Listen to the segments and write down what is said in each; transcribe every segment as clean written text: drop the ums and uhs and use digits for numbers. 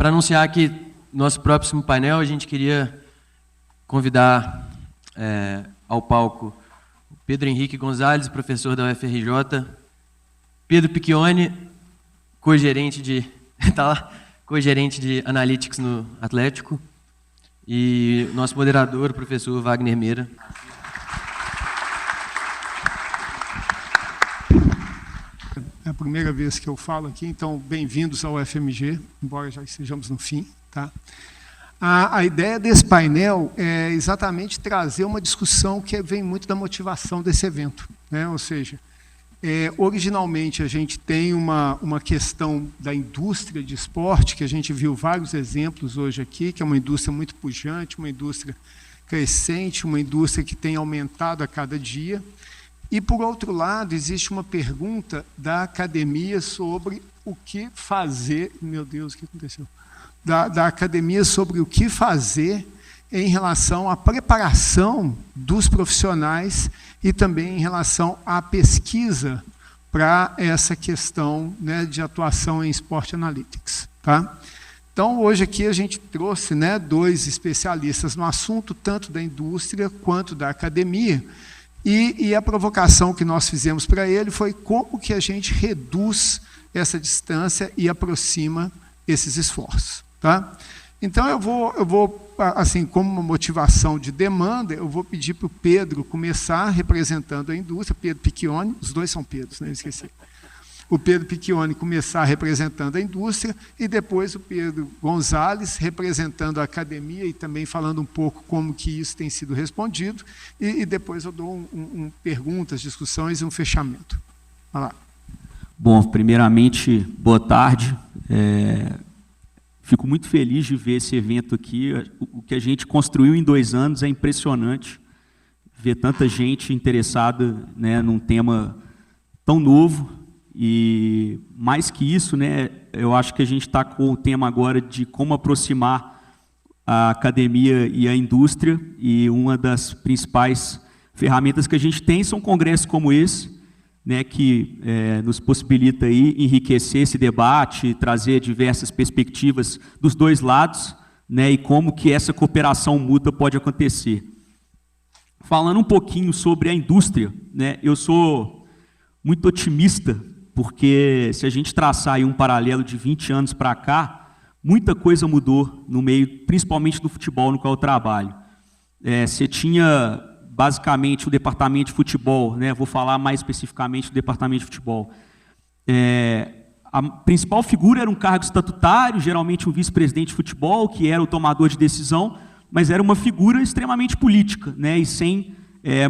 Para anunciar aqui nosso próximo painel, a gente queria convidar ao palco Pedro Henrique Gonzalez, professor da UFRJ, Pedro Picchioni, co-gerente de Analytics no Atlético, e nosso moderador, o professor Wagner Meira. É a primeira vez que eu falo aqui, então bem-vindos ao FMG, embora já estejamos no fim. Tá? A ideia desse painel é exatamente trazer uma discussão que vem muito da motivação desse evento, né? Ou seja, originalmente a gente tem uma questão da indústria de esporte, que a gente viu vários exemplos hoje aqui, que é uma indústria muito pujante, uma indústria crescente, uma indústria que tem aumentado a cada dia. E, por outro lado, existe uma pergunta da academia sobre o que fazer... Meu Deus, o que aconteceu? Da academia sobre o que fazer em relação à preparação dos profissionais e também em relação à pesquisa para essa questão, né, de atuação em Sport Analytics. Tá? Então, hoje aqui a gente trouxe, né, dois especialistas no assunto, tanto da indústria quanto da academia, e a provocação que nós fizemos para ele foi como que a gente reduz essa distância e aproxima esses esforços. Tá? Então, eu vou, assim, como uma motivação de demanda, eu vou pedir para o Pedro começar representando a indústria, Pedro Picchioni, os dois são Pedros, né? Eu esqueci. O Pedro Picchioni começar representando a indústria e depois o Pedro Gonzalez representando a academia e também falando um pouco como que isso tem sido respondido e depois eu dou perguntas, discussões e um fechamento. Vai lá. Bom, primeiramente, boa tarde. Fico muito feliz de ver esse evento aqui. O que a gente construiu em 2 anos é impressionante. Ver tanta gente interessada, né, num tema tão novo. E mais que isso, né, eu acho que a gente está com o tema agora de como aproximar a academia e a indústria, e uma das principais ferramentas que a gente tem são congressos como esse, né, que nos possibilita aí enriquecer esse debate, trazer diversas perspectivas dos dois lados, né, e como que essa cooperação mútua pode acontecer. Falando um pouquinho sobre a indústria, né, eu sou muito otimista, porque se a gente traçar aí um paralelo de 20 anos para cá, muita coisa mudou no meio, principalmente do futebol no qual eu trabalho. Você tinha, basicamente, o departamento de futebol, né? Vou falar mais especificamente do departamento de futebol. A principal figura era um cargo estatutário, geralmente um vice-presidente de futebol, que era o tomador de decisão, mas era uma figura extremamente política, né? E sem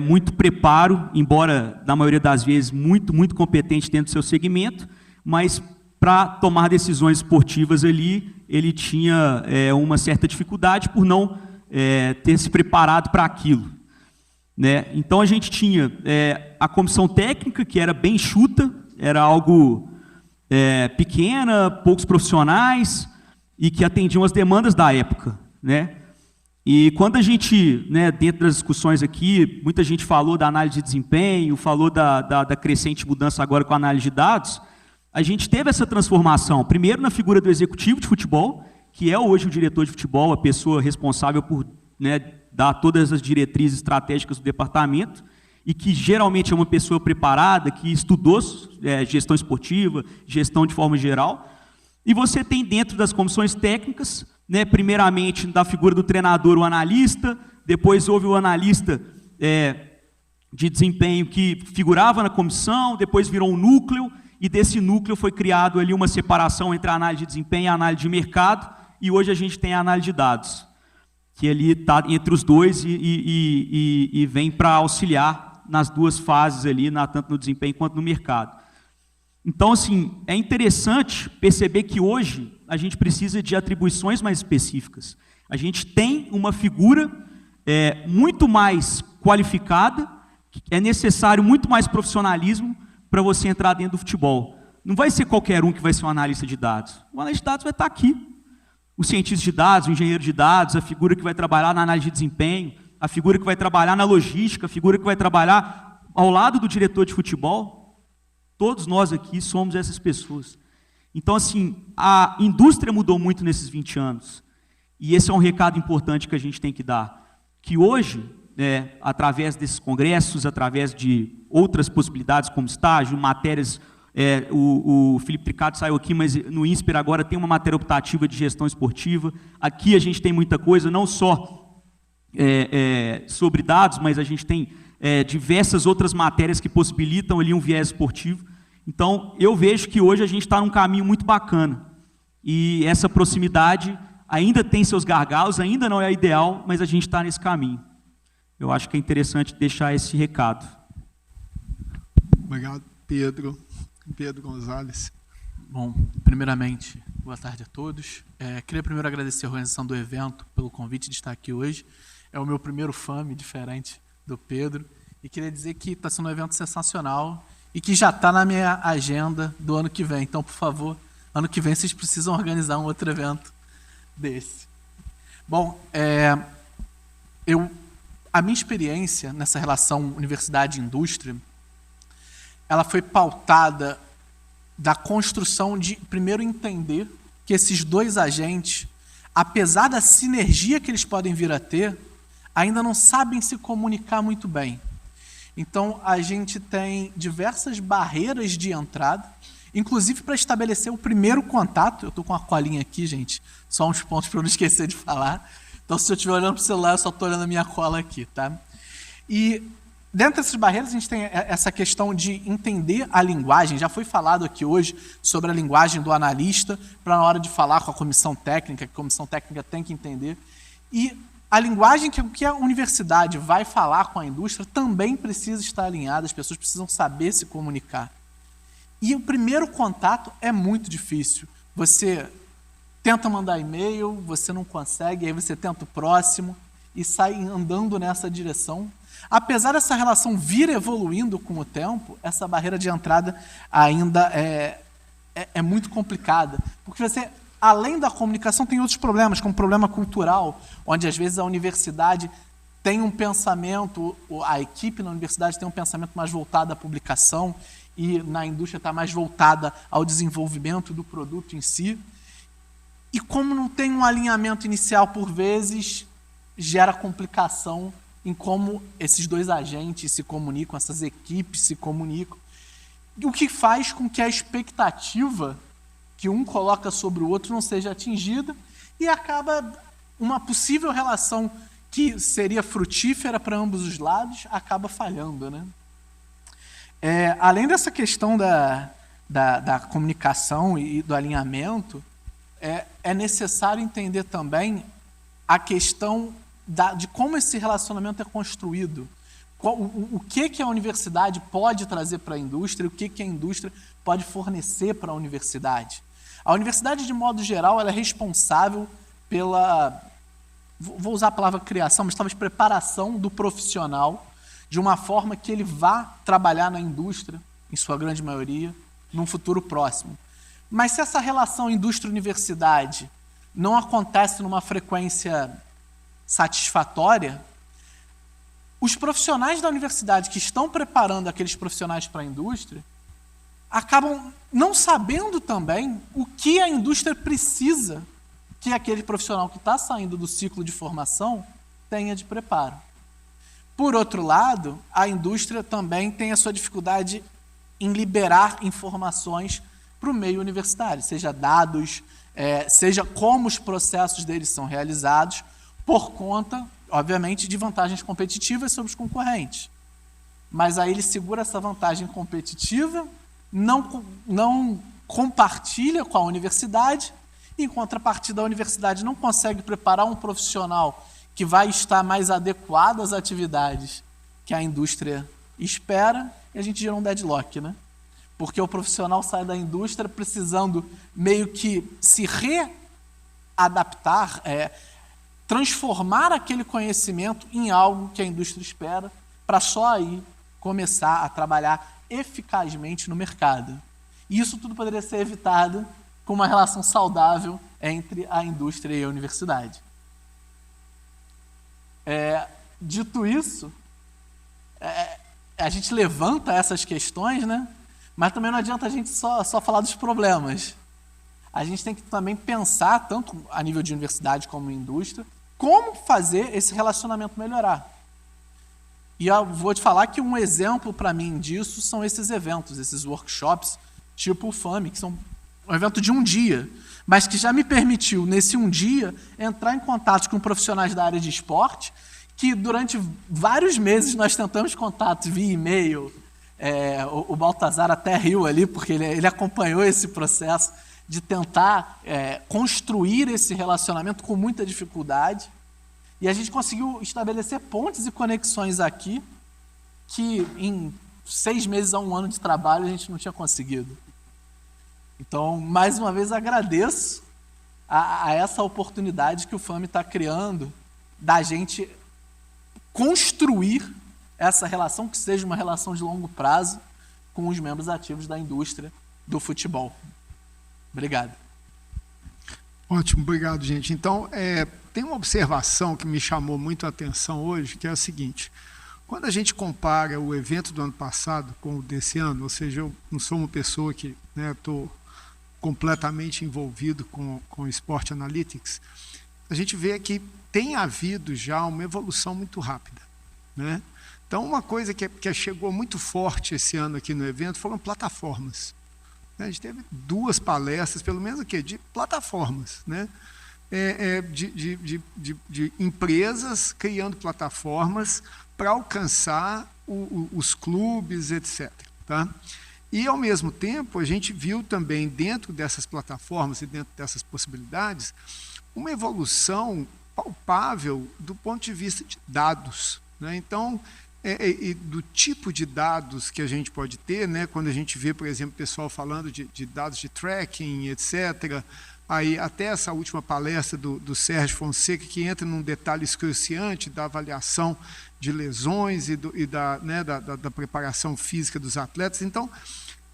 muito preparo, embora, na maioria das vezes, muito competente dentro do seu segmento, mas para tomar decisões esportivas ali, ele tinha uma certa dificuldade por não ter se preparado para aquilo. Né? Então, a gente tinha a comissão técnica, que era bem enxuta, era algo pequena, poucos profissionais, e que atendiam as demandas da época. Né? E quando a gente, né, dentro das discussões aqui, muita gente falou da análise de desempenho, falou da crescente mudança agora com a análise de dados, a gente teve essa transformação, primeiro na figura do executivo de futebol, que é hoje o diretor de futebol, a pessoa responsável por, né, dar todas as diretrizes estratégicas do departamento, e que geralmente é uma pessoa preparada, que estudou gestão esportiva, gestão de forma geral, e você tem dentro das comissões técnicas, né, primeiramente da figura do treinador, o analista, depois houve o analista de desempenho que figurava na comissão, depois virou um núcleo, e desse núcleo foi criado ali uma separação entre a análise de desempenho e a análise de mercado, e hoje a gente tem a análise de dados, que ali está entre os dois e vem para auxiliar nas duas fases ali, tanto no desempenho quanto no mercado. Então, assim, é interessante perceber que hoje a gente precisa de atribuições mais específicas. A gente tem uma figura muito mais qualificada, é necessário muito mais profissionalismo para você entrar dentro do futebol. Não vai ser qualquer um que vai ser um analista de dados. O analista de dados vai estar aqui. O cientista de dados, o engenheiro de dados, a figura que vai trabalhar na análise de desempenho, a figura que vai trabalhar na logística, a figura que vai trabalhar ao lado do diretor de futebol. Todos nós aqui somos essas pessoas. Então, assim, a indústria mudou muito nesses 20 anos. E esse é um recado importante que a gente tem que dar. Que hoje, através desses congressos, através de outras possibilidades como estágio, matérias... o Felipe Tricato saiu aqui, mas no INSPER agora tem uma matéria optativa de gestão esportiva. Aqui a gente tem muita coisa, não só sobre dados, mas a gente tem diversas outras matérias que possibilitam ali um viés esportivo. Então, eu vejo que hoje a gente está num caminho muito bacana. E essa proximidade ainda tem seus gargalos, ainda não é ideal, mas a gente está nesse caminho. Eu acho que é interessante deixar esse recado. Obrigado, Pedro. Pedro Gonzalez. Bom, primeiramente, boa tarde a todos. Queria primeiro agradecer a organização do evento pelo convite de estar aqui hoje. É o meu primeiro FAME, diferente do Pedro. E queria dizer que está sendo um evento sensacional e que já está na minha agenda do ano que vem. Então, por favor, ano que vem vocês precisam organizar um outro evento desse. Bom, a minha experiência nessa relação universidade e indústria, ela foi pautada da construção de, primeiro, entender que esses dois agentes, apesar da sinergia que eles podem vir a ter, ainda não sabem se comunicar muito bem. Então, a gente tem diversas barreiras de entrada, inclusive para estabelecer o primeiro contato. Eu estou com a colinha aqui, gente, só uns pontos para eu não esquecer de falar. Então, se eu estiver olhando para o celular, eu só estou olhando a minha cola aqui, tá? E dentro dessas barreiras, a gente tem essa questão de entender a linguagem. Já foi falado aqui hoje sobre a linguagem do analista, para na hora de falar com a comissão técnica, que a comissão técnica tem que entender. E a linguagem que a universidade vai falar com a indústria também precisa estar alinhada, as pessoas precisam saber se comunicar. E o primeiro contato é muito difícil. Você tenta mandar e-mail, você não consegue, aí você tenta o próximo e sai andando nessa direção. Apesar dessa relação vir evoluindo com o tempo, essa barreira de entrada ainda é muito complicada. Porque você, além da comunicação, tem outros problemas, como problema cultural, onde às vezes a universidade tem um pensamento, a equipe na universidade tem um pensamento mais voltado à publicação e na indústria está mais voltada ao desenvolvimento do produto em si. E como não tem um alinhamento inicial, por vezes, gera complicação em como esses dois agentes se comunicam, essas equipes se comunicam, o que faz com que a expectativa que um coloca sobre o outro não seja atingida e acaba uma possível relação que seria frutífera para ambos os lados, acaba falhando, né? Além dessa questão da comunicação e do alinhamento, é necessário entender também a questão de como esse relacionamento é construído. O que a universidade pode trazer para a indústria e o que a indústria pode fornecer para a universidade. A universidade, de modo geral, ela é responsável pela, vou usar a palavra criação, mas talvez preparação do profissional de uma forma que ele vá trabalhar na indústria, em sua grande maioria, num futuro próximo. Mas se essa relação indústria-universidade não acontece numa frequência satisfatória, os profissionais da universidade que estão preparando aqueles profissionais para a indústria acabam não sabendo também o que a indústria precisa que aquele profissional que está saindo do ciclo de formação tenha de preparo. Por outro lado, a indústria também tem a sua dificuldade em liberar informações para o meio universitário, seja dados, seja como os processos deles são realizados, por conta, obviamente, de vantagens competitivas sobre os concorrentes. Mas aí ele segura essa vantagem competitiva, não compartilha com a universidade, e, em contrapartida, a universidade não consegue preparar um profissional que vai estar mais adequado às atividades que a indústria espera, e a gente gera um deadlock, né? Porque o profissional sai da indústria precisando meio que se readaptar, transformar aquele conhecimento em algo que a indústria espera, para só aí começar a trabalhar eficazmente no mercado. E isso tudo poderia ser evitado com uma relação saudável entre a indústria e a universidade. Dito isso, a gente levanta essas questões, né? Mas também não adianta a gente só falar dos problemas. a gente tem que também pensar, tanto a nível de universidade como indústria, como fazer esse relacionamento melhorar. E eu vou te falar que um exemplo para mim disso são esses eventos, esses workshops, tipo o FAME, que são um evento de um dia, mas que já me permitiu, nesse um dia, entrar em contato com profissionais da área de esporte, que durante vários meses nós tentamos contato via e-mail. O Baltazar até riu ali, porque ele acompanhou esse processo de tentar construir esse relacionamento com muita dificuldade. E a gente conseguiu estabelecer pontes e conexões aqui que em 6 meses a 1 ano de trabalho a gente não tinha conseguido. Então, mais uma vez, agradeço a essa oportunidade que o FAME está criando da gente construir essa relação, que seja uma relação de longo prazo, com os membros ativos da indústria do futebol. Obrigado. Ótimo, obrigado, gente. Então, tem uma observação que me chamou muito a atenção hoje, que é a seguinte: quando a gente compara o evento do ano passado com o desse ano, ou seja, eu não sou uma pessoa que estou completamente envolvido com o Sport Analytics, a gente vê que tem havido já uma evolução muito rápida, né? Então, uma coisa que chegou muito forte esse ano aqui no evento foram plataformas. A gente teve 2 palestras, pelo menos de plataformas, né? De empresas criando plataformas para alcançar os clubes, etc. Tá? E, ao mesmo tempo, a gente viu também, dentro dessas plataformas e dentro dessas possibilidades, uma evolução palpável do ponto de vista de dados, né? Então, do tipo de dados que a gente pode ter, né? Quando a gente vê, por exemplo, o pessoal falando de dados de tracking, etc., aí até essa última palestra do Sérgio Fonseca, que entra num detalhe excruciante da avaliação de lesões e da preparação física dos atletas. Então,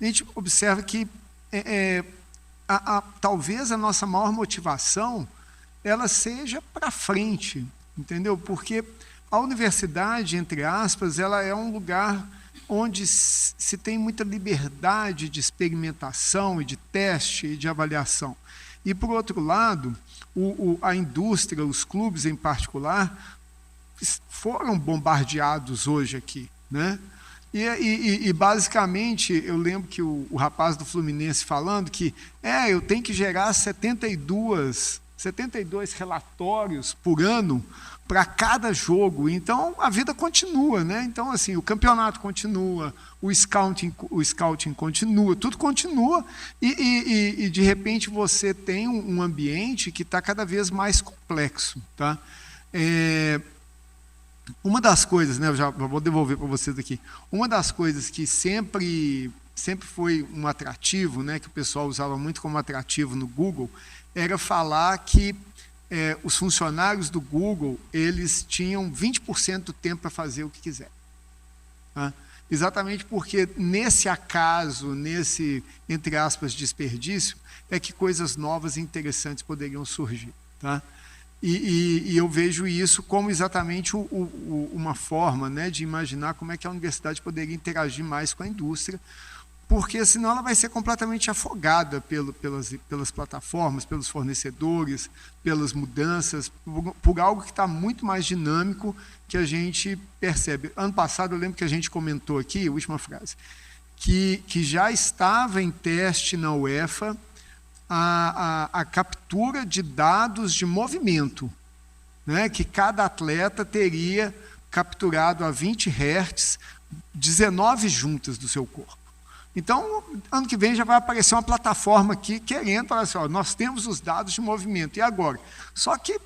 a gente observa que talvez a nossa maior motivação ela seja para frente, entendeu? Porque a universidade, entre aspas, ela é um lugar onde se tem muita liberdade de experimentação e de teste e de avaliação. E, por outro lado, a indústria, os clubes em particular, foram bombardeados hoje aqui, né? E basicamente, eu lembro que o rapaz do Fluminense falando que eu tenho que gerar 72 relatórios por ano para cada jogo. Então, a vida continua, né? Então, assim, o campeonato continua, o scouting continua, tudo continua, e de repente você tem um ambiente que está cada vez mais complexo, tá? Uma das coisas, né, eu já vou devolver para vocês aqui, uma das coisas que sempre foi um atrativo, né, que o pessoal usava muito como atrativo no Google, era falar que os funcionários do Google, eles tinham 20% do tempo para fazer o que quiser. Tá? Exatamente porque nesse acaso, nesse, entre aspas, desperdício, é que coisas novas e interessantes poderiam surgir. Tá? E eu vejo isso como exatamente uma forma, né, de imaginar como é que a universidade poderia interagir mais com a indústria, porque senão ela vai ser completamente afogada pelas plataformas, pelos fornecedores, pelas mudanças, por algo que está muito mais dinâmico que a gente percebe. Ano passado, eu lembro que a gente comentou aqui, a última frase, que já estava em teste na UEFA a captura de dados de movimento, né, que cada atleta teria capturado a 20 Hz 19 juntas do seu corpo. Então, ano que vem já vai aparecer uma plataforma aqui querendo falar assim, nós temos os dados de movimento, e agora? Só que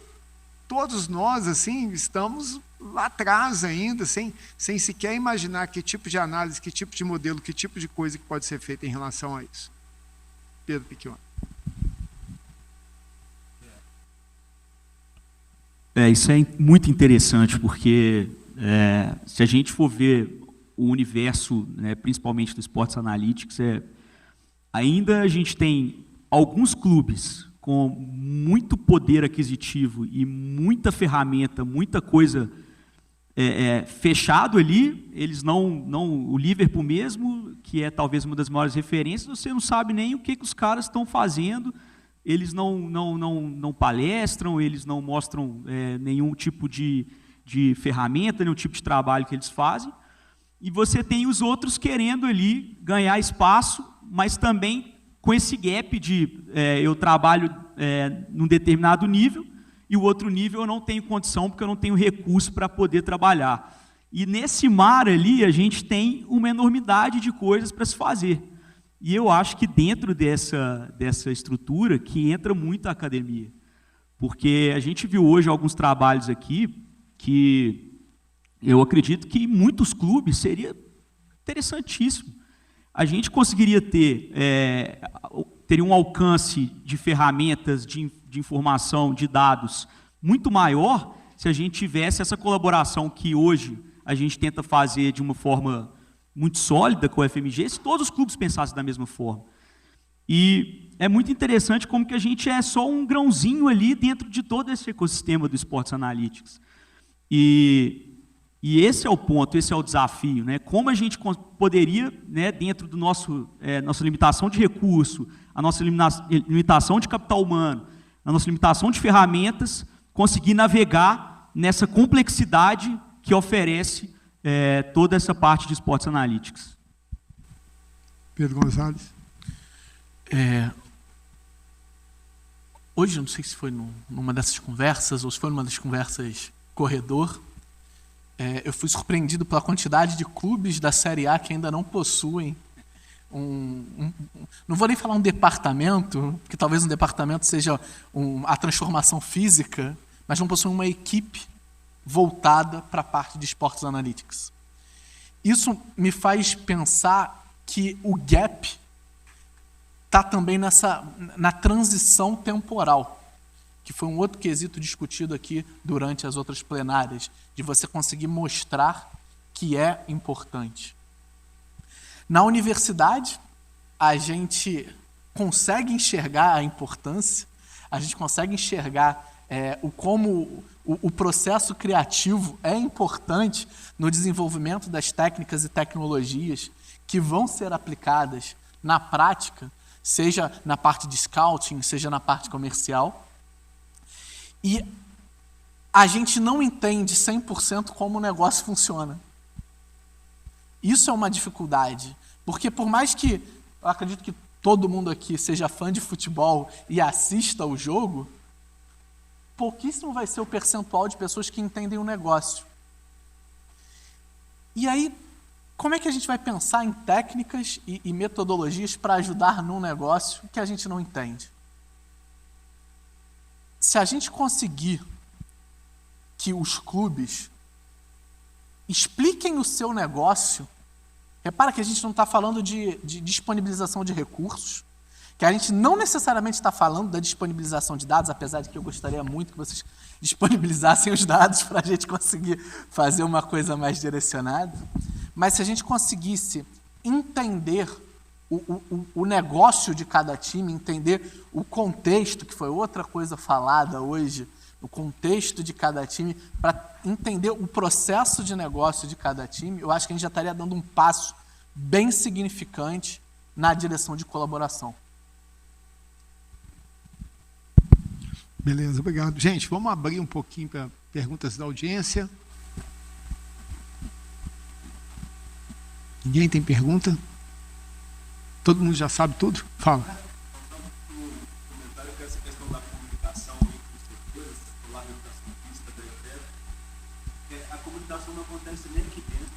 todos nós assim estamos lá atrás ainda, sem sequer imaginar que tipo de análise, que tipo de modelo, que tipo de coisa que pode ser feita em relação a isso. Pedro Picchione. Isso é muito interessante, porque se a gente for ver o universo, né, principalmente do Sports Analytics, ainda a gente tem alguns clubes com muito poder aquisitivo e muita ferramenta, muita coisa fechado ali. Eles o Liverpool mesmo, que é talvez uma das maiores referências, você não sabe nem o que os caras estão fazendo eles não palestram, eles não mostram nenhum tipo de ferramenta, nenhum tipo de trabalho que eles fazem. E você tem os outros querendo ali ganhar espaço, mas também com esse gap de eu trabalho num determinado nível e o outro nível eu não tenho condição porque eu não tenho recurso para poder trabalhar. E nesse mar ali a gente tem uma enormidade de coisas para se fazer. E eu acho que dentro dessa estrutura que entra muito a academia. Porque a gente viu hoje alguns trabalhos aqui que eu acredito que em muitos clubes seria interessantíssimo. A gente conseguiria teria um alcance de ferramentas, de informação, de dados muito maior se a gente tivesse essa colaboração que hoje a gente tenta fazer de uma forma muito sólida com o FMG, se todos os clubes pensassem da mesma forma. E é muito interessante como que a gente é só um grãozinho ali dentro de todo esse ecossistema do Sports Analytics. E esse é o ponto, esse é o desafio, né? Como a gente poderia, né, dentro do nossa limitação de recurso, a nossa limitação de capital humano, a nossa limitação de ferramentas, conseguir navegar nessa complexidade que oferece toda essa parte de Sports Analytics. Pedro Gonzalez. Hoje, não sei se foi numa dessas conversas ou se foi numa das conversas corredor, eu fui surpreendido pela quantidade de clubes da Série A que ainda não possuem não vou nem falar um departamento, porque talvez um departamento seja a transformação física, mas não possuem uma equipe voltada para a parte de Sports Analytics. Isso me faz pensar que o gap está também na transição temporal, que foi um outro quesito discutido aqui durante as outras plenárias, de você conseguir mostrar que é importante. Na universidade, a gente consegue enxergar a importância, a gente consegue enxergar como o processo criativo é importante no desenvolvimento das técnicas e tecnologias que vão ser aplicadas na prática, seja na parte de scouting, seja na parte comercial. E a gente não entende 100% como o negócio funciona. Isso é uma dificuldade, porque por mais que eu acredito que todo mundo aqui seja fã de futebol e assista ao jogo, pouquíssimo vai ser o percentual de pessoas que entendem o negócio. E aí, como é que a gente vai pensar em técnicas e metodologias para ajudar num negócio que a gente não entende? Se a gente conseguir que os clubes expliquem o seu negócio, repara que a gente não está falando de disponibilização de recursos, que a gente não necessariamente está falando da disponibilização de dados, apesar de que eu gostaria muito que vocês disponibilizassem os dados para a gente conseguir fazer uma coisa mais direcionada. Mas se a gente conseguisse entender o negócio de cada time, entender o contexto, que foi outra coisa falada hoje, o contexto de cada time, para entender o processo de negócio de cada time, eu acho que a gente já estaria dando um passo bem significante na direção de colaboração. Beleza, obrigado. Gente, vamos abrir um pouquinho para perguntas da audiência. Ninguém tem pergunta? Todo mundo já sabe tudo? Fala. A comunicação não acontece nem aqui dentro.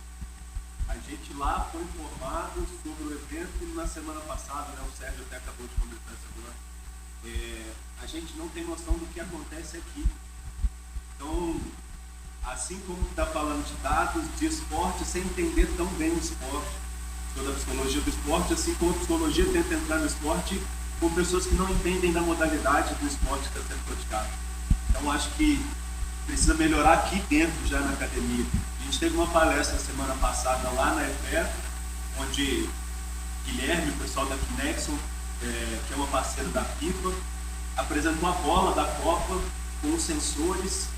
A gente lá foi informado sobre o evento e na semana passada, né, o Sérgio até acabou de comentar isso agora, a gente não tem noção do que acontece aqui. Então, assim como está falando de dados, de esporte, sem entender tão bem o esporte, toda a psicologia do esporte, assim como a psicologia tenta entrar no esporte com pessoas que não entendem da modalidade do esporte que está sendo praticado. Então, acho que precisa melhorar aqui dentro, já na academia. A gente teve uma palestra semana passada lá na EFE, onde Guilherme, o pessoal da Kinexon, que é uma parceira da FIFA, apresentou a bola da Copa com os sensores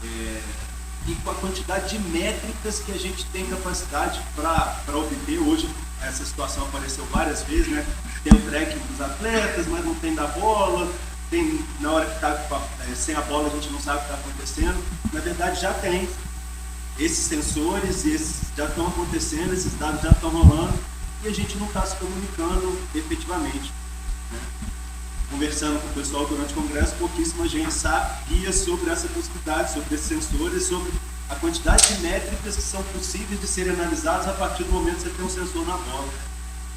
e com a quantidade de métricas que a gente tem capacidade para obter. Hoje essa situação apareceu várias vezes, né? Tem o tracking dos atletas, mas não tem da bola, na hora que está sem a bola, a gente não sabe o que está acontecendo. Na verdade, já tem. Esses sensores já estão acontecendo, esses dados já estão rolando, e a gente não está se comunicando efetivamente. Né? Conversando com o pessoal durante o congresso, pouquíssima gente sabia sobre essa possibilidade, sobre esses sensores, sobre a quantidade de métricas que são possíveis de serem analisadas a partir do momento que você tem um sensor na bola.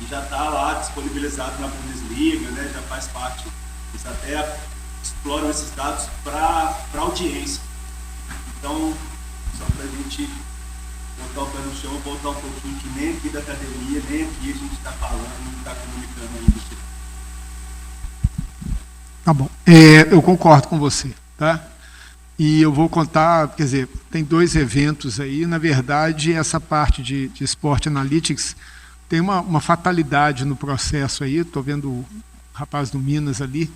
E já está lá disponibilizado na Bundesliga, né? Já faz parte. Eles até exploram esses dados para a audiência. Então, só para a gente botar o pé no chão, voltar um pouquinho, que nem aqui da academia, nem aqui a gente está falando, não está comunicando ainda. Tá bom. Eu concordo com você, tá? E eu vou contar, quer dizer, tem 2 eventos aí. Na verdade, essa parte de Sport Analytics tem uma fatalidade no processo aí. Estou vendo o rapaz do Minas ali.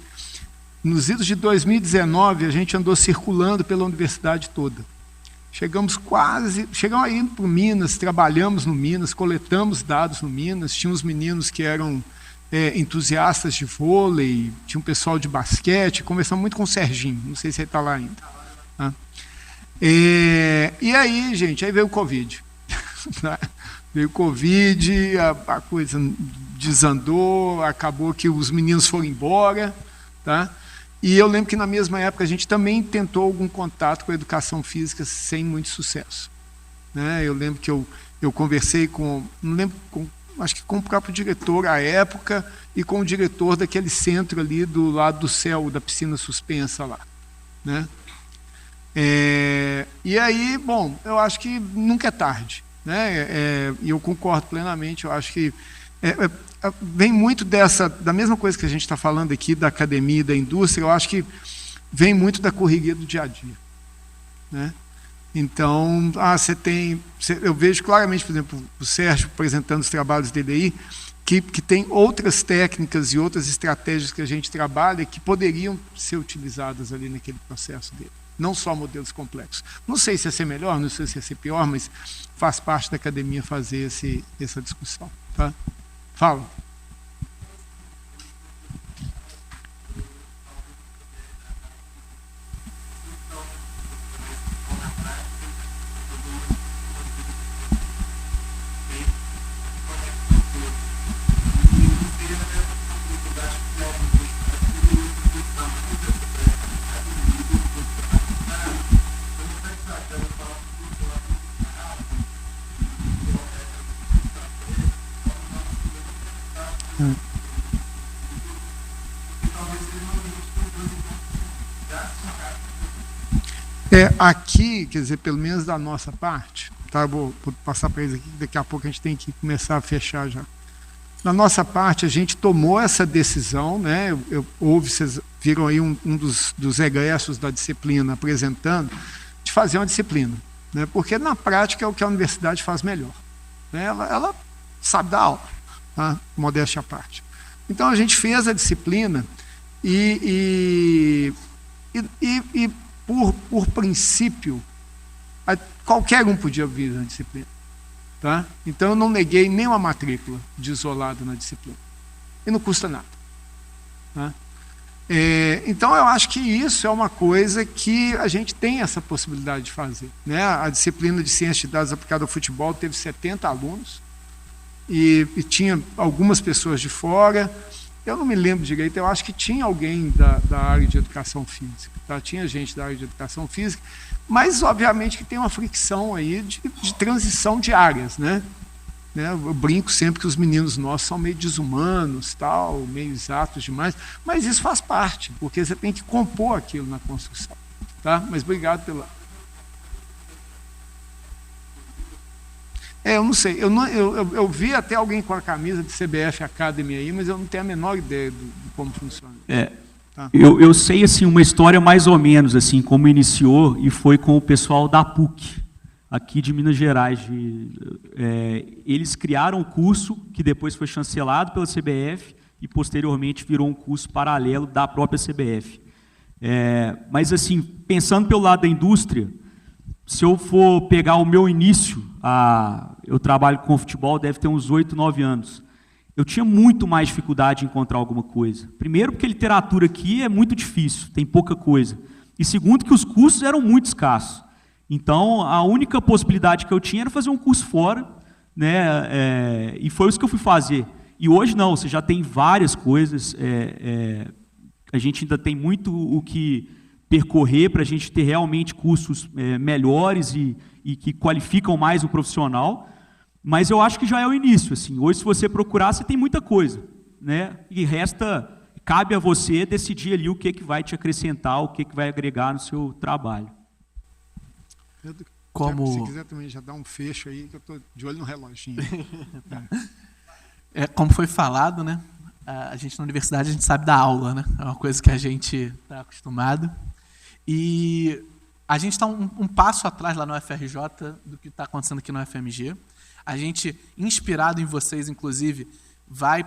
Nos idos de 2019, a gente andou circulando pela universidade toda. Chegamos aí para o Minas, trabalhamos no Minas, coletamos dados no Minas, tinha uns meninos que eram entusiastas de vôlei, tinha um pessoal de basquete, conversamos muito com o Serginho, não sei se ele está lá ainda. Tá? E aí, gente, aí veio o Covid. Veio o Covid, a coisa desandou, acabou que os meninos foram embora, tá? E eu lembro que na mesma época a gente também tentou algum contato com a educação física sem muito sucesso. Né? Eu lembro que eu conversei acho que com o próprio diretor à época e com o diretor daquele centro ali do lado do céu, da piscina suspensa lá. Né? E aí, bom, eu acho que nunca é tarde. Né? E eu concordo plenamente, eu acho que vem muito da mesma coisa que a gente está falando aqui, da academia e da indústria, eu acho que vem muito da correria do dia a dia. Né? Então, eu vejo claramente, por exemplo, o Sérgio apresentando os trabalhos dele aí, que tem outras técnicas e outras estratégias que a gente trabalha que poderiam ser utilizadas ali naquele processo dele. Não só modelos complexos. Não sei se ia ser melhor, não sei se ia ser pior, mas faz parte da academia fazer essa discussão. Tá? Fala. Aqui, quer dizer, pelo menos da nossa parte, tá? Vou passar para eles aqui, daqui a pouco a gente tem que começar a fechar já. Da nossa parte, a gente tomou essa decisão, né? Vocês viram aí um dos egressos da disciplina apresentando, de fazer uma disciplina, né? Porque na prática é o que a universidade faz melhor. Né? Ela sabe dar aula, tá? Modéstia à parte. Então a gente fez a disciplina e por princípio, qualquer um podia vir na disciplina. Tá? Então, eu não neguei nenhuma matrícula de isolado na disciplina. E não custa nada. Tá? Então, eu acho que isso é uma coisa que a gente tem essa possibilidade de fazer. Né? A disciplina de Ciência de Dados aplicada ao futebol teve 70 alunos e tinha algumas pessoas de fora. Eu não me lembro direito, eu acho que tinha alguém da área de educação física, tá? Tinha gente da área de educação física, mas obviamente que tem uma fricção aí de transição de áreas, né? Eu brinco sempre que os meninos nossos são meio desumanos, tal, meio exatos demais, mas isso faz parte, porque você tem que compor aquilo na construção. Tá? Mas obrigado pela... Eu não sei, eu vi até alguém com a camisa de CBF Academy aí, mas eu não tenho a menor ideia de como funciona. Tá? Eu sei assim, uma história mais ou menos, assim, como iniciou, e foi com o pessoal da PUC, aqui de Minas Gerais. Eles criaram um curso que depois foi chancelado pela CBF e posteriormente virou um curso paralelo da própria CBF. Mas assim, pensando pelo lado da indústria, se eu for pegar o meu início, eu trabalho com futebol, deve ter uns 8, 9 anos. eu tinha muito mais dificuldade em encontrar alguma coisa. Primeiro, porque literatura aqui é muito difícil, tem pouca coisa. E segundo, que os cursos eram muito escassos. Então, a única possibilidade que eu tinha era fazer um curso fora, né? E foi isso que eu fui fazer. E hoje não, você já tem várias coisas, a gente ainda tem muito o que percorrer para a gente ter realmente cursos melhores e que qualificam mais o profissional, mas eu acho que já é o início. Assim. Hoje, se você procurar, você tem muita coisa, né? E cabe a você decidir ali o que vai te acrescentar, o que vai agregar no seu trabalho. Pedro, Como... se quiser também já dar um fecho aí, que eu estou de olho no reloginho. Como foi falado, né? A gente na universidade a gente sabe dar aula, né? É uma coisa que a gente está acostumado. E a gente está um passo atrás lá no UFRJ do que está acontecendo aqui no UFMG. A gente, inspirado em vocês, inclusive, vai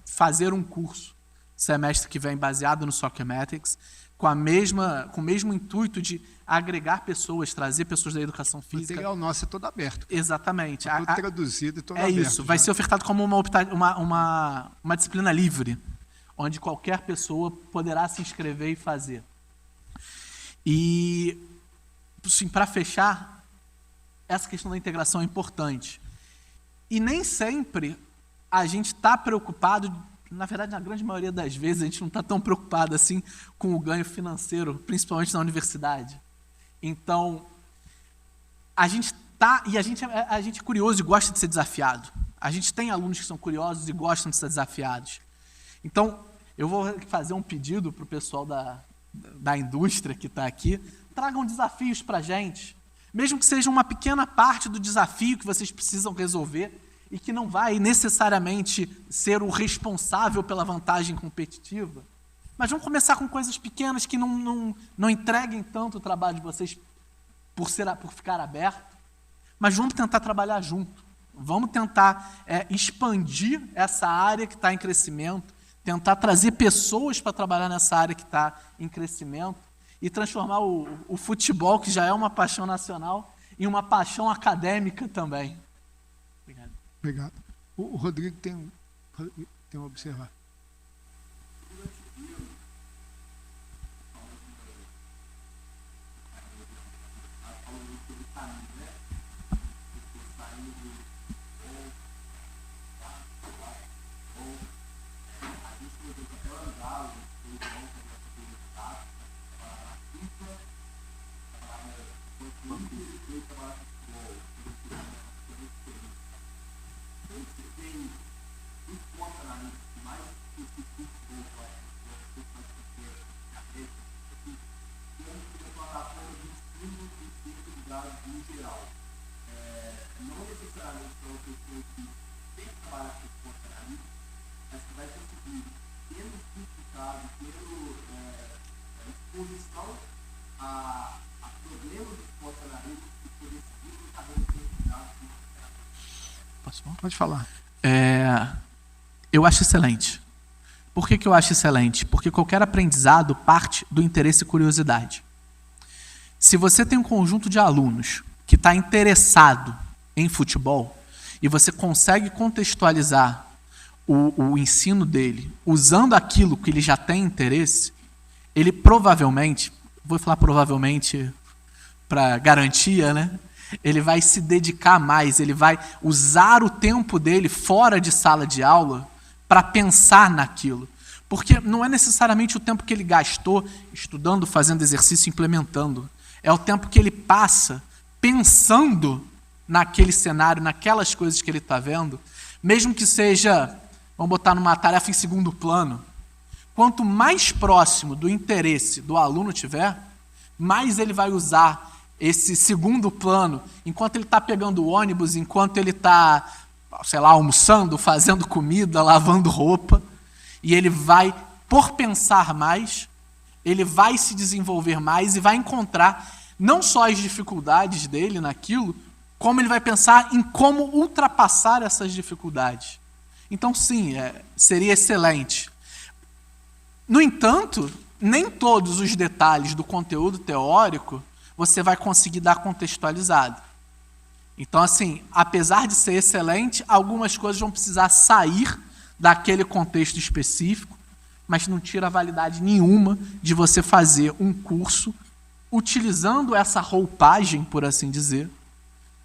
fazer um curso semestre que vem baseado no Socomatics, com o mesmo intuito de agregar pessoas, trazer pessoas da educação física. O material nosso é todo aberto. Exatamente. É todo traduzido e todo aberto. É isso, vai ser ofertado como uma disciplina livre, onde qualquer pessoa poderá se inscrever e fazer. E, assim, para fechar, essa questão da integração é importante. E nem sempre a gente está preocupado, na verdade, na grande maioria das vezes, a gente não está tão preocupado assim com o ganho financeiro, principalmente na universidade. Então, a gente é curioso e gosta de ser desafiado. A gente tem alunos que são curiosos e gostam de ser desafiados. Então, eu vou fazer um pedido para o pessoal da indústria que está aqui, tragam desafios para a gente, mesmo que seja uma pequena parte do desafio que vocês precisam resolver e que não vai necessariamente ser o responsável pela vantagem competitiva, mas vamos começar com coisas pequenas que não entreguem tanto o trabalho de vocês por ficar aberto, mas vamos tentar trabalhar junto, vamos tentar expandir essa área que está em crescimento, tentar trazer pessoas para trabalhar nessa área que está em crescimento e transformar o futebol, que já é uma paixão nacional, em uma paixão acadêmica também. Obrigado. Obrigado. O Rodrigo tem a observar. Pode falar. Eu acho excelente. Por que eu acho excelente? Porque qualquer aprendizado parte do interesse e curiosidade. Se você tem um conjunto de alunos que está interessado em futebol e você consegue contextualizar o ensino dele usando aquilo que ele já tem interesse, ele provavelmente, vou falar provavelmente para garantia, né? Ele vai se dedicar mais, ele vai usar o tempo dele fora de sala de aula para pensar naquilo. Porque não é necessariamente o tempo que ele gastou estudando, fazendo exercício, implementando. É o tempo que ele passa pensando naquele cenário, naquelas coisas que ele está vendo, mesmo que seja, vamos botar numa tarefa em segundo plano. Quanto mais próximo do interesse do aluno tiver, mais ele vai usar esse segundo plano, enquanto ele está pegando o ônibus, enquanto ele está, sei lá, almoçando, fazendo comida, lavando roupa, e ele vai, por pensar mais, ele vai se desenvolver mais e vai encontrar não só as dificuldades dele naquilo, como ele vai pensar em como ultrapassar essas dificuldades. Então, sim, seria excelente. No entanto, nem todos os detalhes do conteúdo teórico você vai conseguir dar contextualizado. Então, assim, apesar de ser excelente, algumas coisas vão precisar sair daquele contexto específico, mas não tira validade nenhuma de você fazer um curso utilizando essa roupagem, por assim dizer,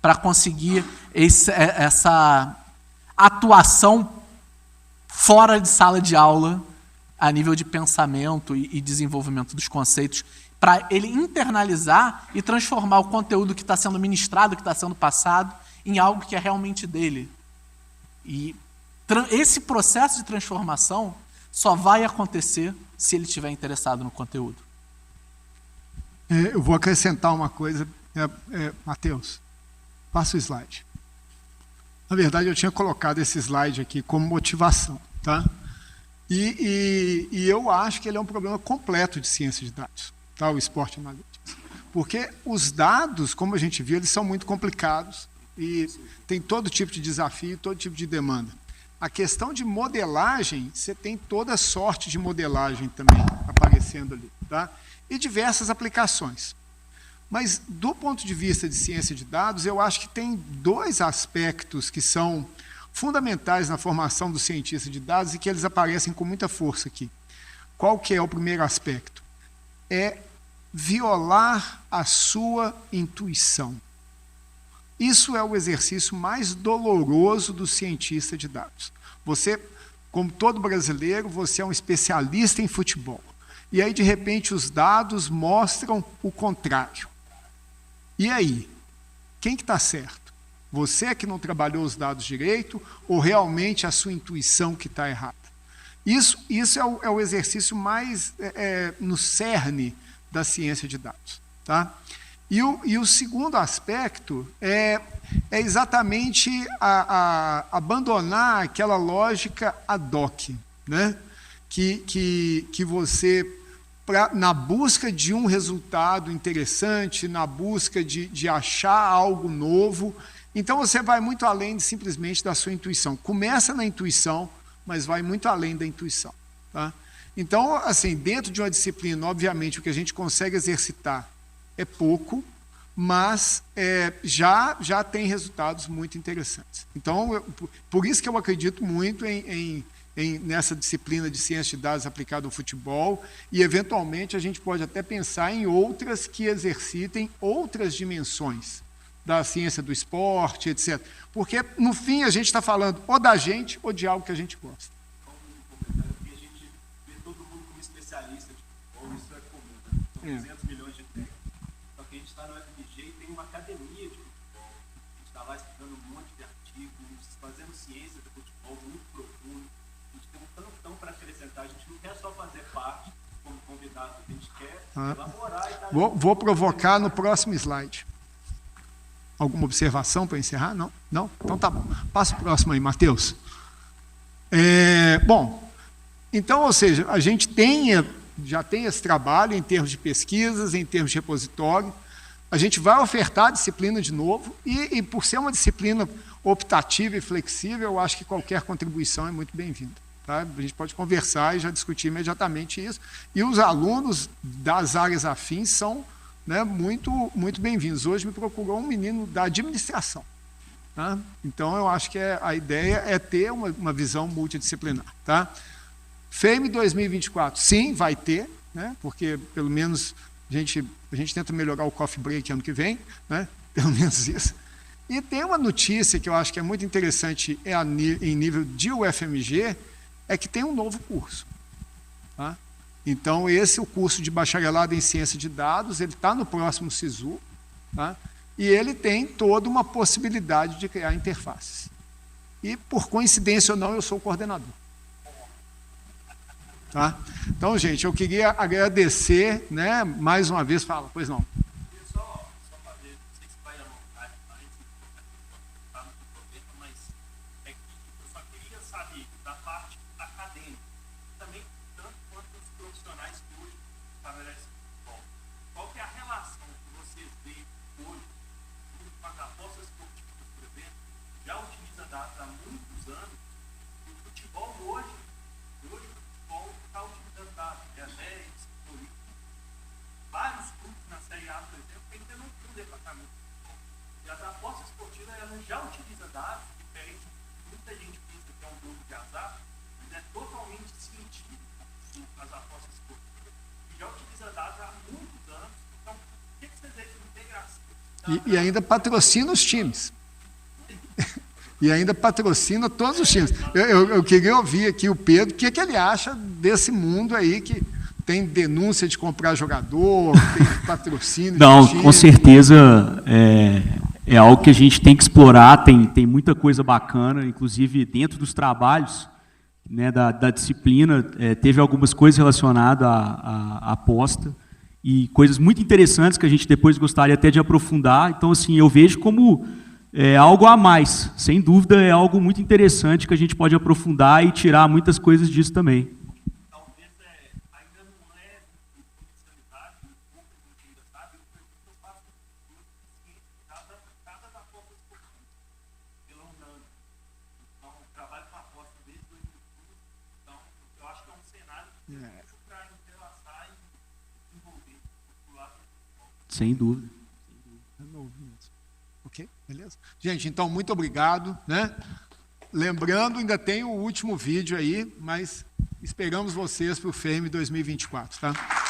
para conseguir essa atuação fora de sala de aula a nível de pensamento e desenvolvimento dos conceitos, para ele internalizar e transformar o conteúdo que está sendo ministrado, que está sendo passado, em algo que é realmente dele. E esse processo de transformação só vai acontecer se ele estiver interessado no conteúdo. Eu vou acrescentar uma coisa. Matheus, passa o slide. Na verdade, eu tinha colocado esse slide aqui como motivação, tá? E eu acho que ele é um problema completo de ciência de dados, tá? O Esporte Analytics. Porque os dados, como a gente viu, eles são muito complicados e tem todo tipo de desafio, todo tipo de demanda. A questão de modelagem, você tem toda sorte de modelagem também aparecendo ali, tá? E diversas aplicações. Mas, do ponto de vista de ciência de dados, eu acho que tem dois aspectos que são fundamentais na formação do cientista de dados e que eles aparecem com muita força aqui. Qual que é o primeiro aspecto? É violar a sua intuição. Isso é o exercício mais doloroso do cientista de dados. Você, como todo brasileiro, você é um especialista em futebol. E aí, de repente, os dados mostram o contrário. E aí? Quem que está certo? Você que não trabalhou os dados direito ou realmente a sua intuição que está errada? Isso é o exercício mais no cerne da ciência de dados. Tá? E o segundo aspecto é exatamente abandonar aquela lógica ad hoc, né? que você, na busca de um resultado interessante, na busca de achar algo novo, então você vai muito além simplesmente da sua intuição. Começa na intuição, mas vai muito além da intuição. Tá? Então, assim, dentro de uma disciplina, obviamente, o que a gente consegue exercitar é pouco, mas já tem resultados muito interessantes. Então, por isso que eu acredito muito nessa disciplina de ciência de dados aplicada ao futebol, e, eventualmente, a gente pode até pensar em outras que exercitem outras dimensões da ciência do esporte, etc. Porque, no fim, a gente está falando ou da gente ou de algo que a gente gosta. Porque a gente vê todo mundo como especialista de futebol, isso é comum, né? São 200 milhões de técnicos. Só que a gente está no FMG e tem uma academia de futebol. A gente está lá estudando um monte de artigos, fazendo ciência do futebol muito profundo. A gente tem um tantão para acrescentar. A gente não quer só fazer parte como convidado, a gente quer elaborar e tal. Vou provocar no próximo slide. Alguma observação para encerrar? Não? Não? Então tá bom. Passa o próximo aí, Matheus. Bom, então, ou seja, a gente já tem esse trabalho em termos de pesquisas, em termos de repositório. A gente vai ofertar a disciplina de novo e por ser uma disciplina optativa e flexível, eu acho que qualquer contribuição é muito bem-vinda. Tá? A gente pode conversar e já discutir imediatamente isso. E os alunos das áreas afins são, né, muito, muito bem-vindos. Hoje me procurou um menino da administração. Tá? Então, eu acho que a ideia é ter uma visão multidisciplinar. Tá? FEM 2024, sim, vai ter, né, porque, pelo menos, a gente tenta melhorar o coffee break ano que vem, né, pelo menos isso. E tem uma notícia que eu acho que é muito interessante em nível de UFMG, é que tem um novo curso. Tá? Então, o curso de bacharelado em ciência de dados, ele está no próximo SISU, tá? E ele tem toda uma possibilidade de criar interfaces. E, por coincidência ou não, eu sou o coordenador. Tá? Então, gente, eu queria agradecer, né, mais uma vez, fala, pois não. Só fazer, não sei se vai à vontade, mas é que eu só queria saber da parte acadêmica, também tanto quanto os profissionais que hoje estabelecem futebol. Qual que é a relação que vocês veem hoje com as apostas esportivas, por exemplo, já utiliza dados há muitos anos, e o futebol hoje o futebol está utilizando dados, vários clubes na Série A E ainda patrocina os times. E ainda patrocina todos os times. Eu queria ouvir aqui o Pedro, o que ele acha desse mundo aí que tem denúncia de comprar jogador, tem patrocínio. Não, com certeza é algo que a gente tem que explorar, tem muita coisa bacana, inclusive dentro dos trabalhos, né, da disciplina, teve algumas coisas relacionadas à aposta e coisas muito interessantes que a gente depois gostaria até de aprofundar. Então, assim, eu vejo como algo a mais, sem dúvida é algo muito interessante que a gente pode aprofundar e tirar muitas coisas disso também. Sem dúvida. Ok, beleza? Gente, então, muito obrigado, né? Lembrando, ainda tem o último vídeo aí, mas esperamos vocês para o FEM 2024, tá?